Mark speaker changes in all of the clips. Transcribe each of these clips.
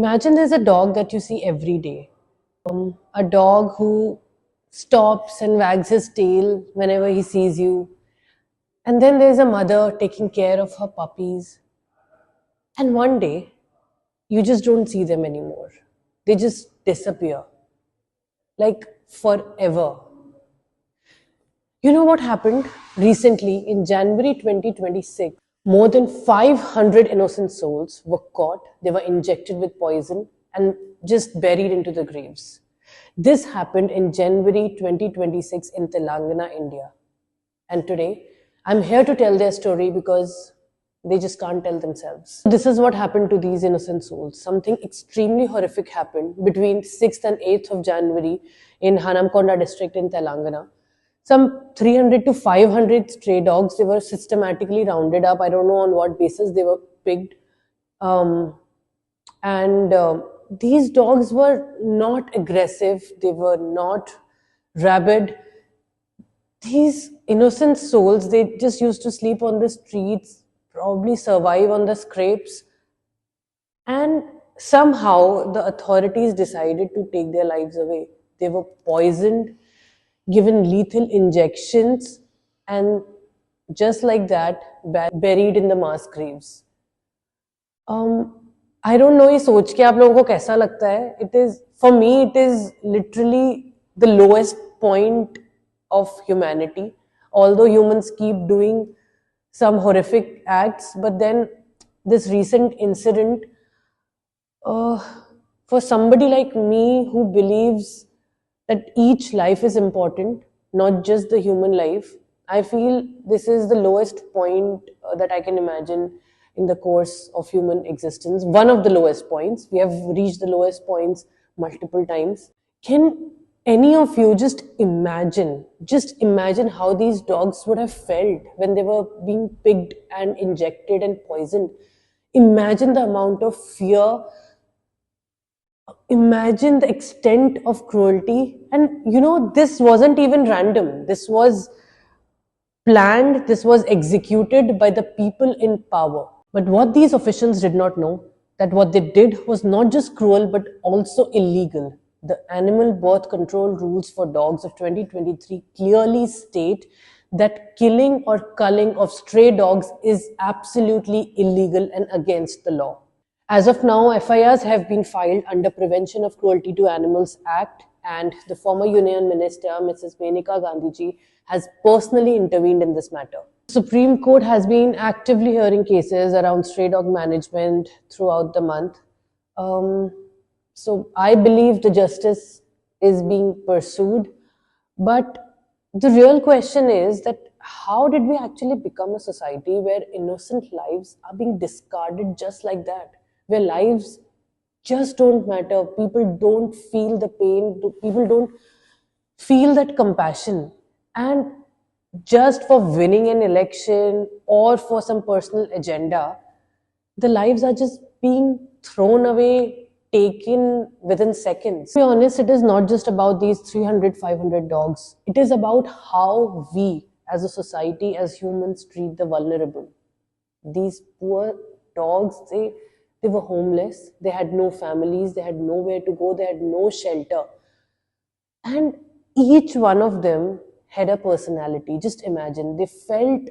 Speaker 1: Imagine there's a dog that you see every day. A dog who stops and wags his tail whenever he sees you. And then there's a mother taking care of her puppies. And one day, you just don't see them anymore. They just disappear. Like forever. You know what happened recently in January 2026? More than 500 innocent souls were caught, they were injected with poison and just buried into the graves. This happened in January 2026 in Telangana, India. And today, I'm here to tell their story because they just can't tell themselves. This is what happened to these innocent souls. Something extremely horrific happened between 6th and 8th of January in Hanamkonda district in Telangana. Some 300 to 500 stray dogs, they were systematically rounded up. I don't know on what basis they were picked. And these dogs were not aggressive, they were not rabid. These innocent souls, they just used to sleep on the streets, probably survive on the scrapes. And somehow the authorities decided to take their lives away. They were poisoned, given lethal injections, and just like that, buried in the mass graves. I don't know ये सोच के आप लोगों को कैसा लगता है. It is, for me, it is literally the lowest point of humanity. Although humans keep doing some horrific acts, but then this recent incident, for somebody like me who believes that each life is important, not just the human life, I feel this is the lowest point that I can imagine in the course of human existence. One of the lowest points. We have reached the lowest points multiple times. Can any of you just imagine how these dogs would have felt when they were being picked and injected and poisoned? Imagine the amount of fear. Imagine the extent of cruelty. And this wasn't even random. This was planned, this was executed by the people in power. But what these officials did not know, that what they did was not just cruel but also illegal. The animal birth control rules for dogs of 2023 clearly state that killing or culling of stray dogs is absolutely illegal and against the law. As of now, FIRs have been filed under Prevention of Cruelty to Animals Act, and the former Union Minister, Mrs. Menaka Gandhiji, has personally intervened in this matter. The Supreme Court has been actively hearing cases around stray dog management throughout the month. So I believe the justice is being pursued. But the real question is that how did we actually become a society where innocent lives are being discarded just like that? Where lives just don't matter. People don't feel the pain. People don't feel that compassion. And just for winning an election or for some personal agenda, the lives are just being thrown away, taken within seconds. To be honest, it is not just about these 300, 500 dogs. It is about how we as a society, as humans, treat the vulnerable. These poor dogs, they were homeless, they had no families, they had nowhere to go, they had no shelter. And each one of them had a personality. Just imagine, they felt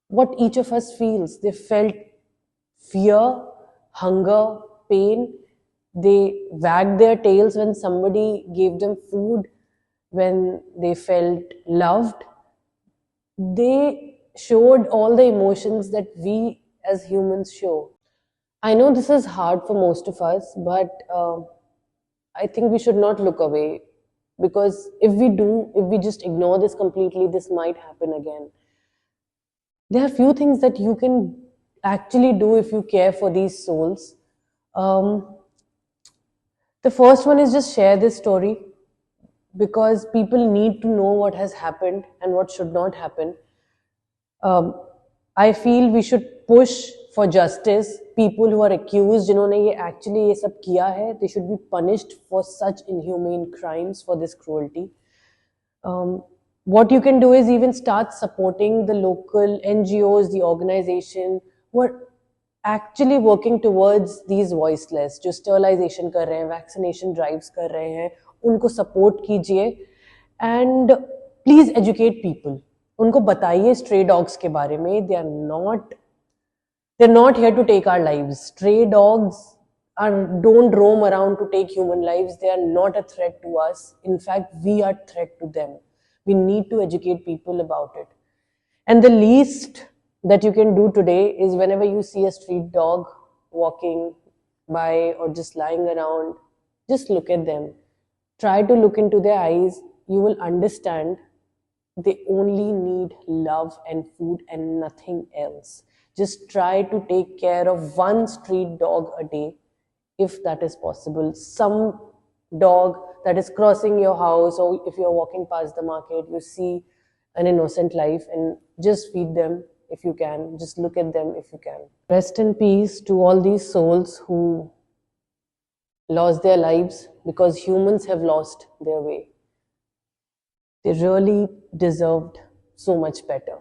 Speaker 1: what each of us feels. They felt fear, hunger, pain. They wagged their tails when somebody gave them food, when they felt loved. They showed all the emotions that we as humans show. I know this is hard for most of us, but I think we should not look away, because if we just ignore this completely, this might happen again. There are few things that you can actually do if you care for these souls. The first one is just share this story, because people need to know what has happened and what should not happen. I feel we should push for justice. People who are accused, जिन्होंने ये actually ये सब किया है, they should be punished for such inhumane crimes, for this cruelty. What you can do is even start supporting the local NGOs, the organization who are actually working towards these voiceless, जो sterilization कर रहे हैं, vaccination drives कर रहे हैं, उनको support कीजिए and please educate people. उनको बताइए stray dogs के बारे में. They're not here to take our lives. Stray dogs don't roam around to take human lives. They are not a threat to us. In fact, we are a threat to them. We need to educate people about it. And the least that you can do today is whenever you see a street dog walking by or just lying around, just look at them. Try to look into their eyes. You will understand they only need love and food and nothing else. Just try to take care of one street dog a day, if that is possible. Some dog that is crossing your house, or if you're walking past the market, you see an innocent life, and just feed them if you can. Just look at them if you can. Rest in peace to all these souls who lost their lives because humans have lost their way. They really deserved so much better.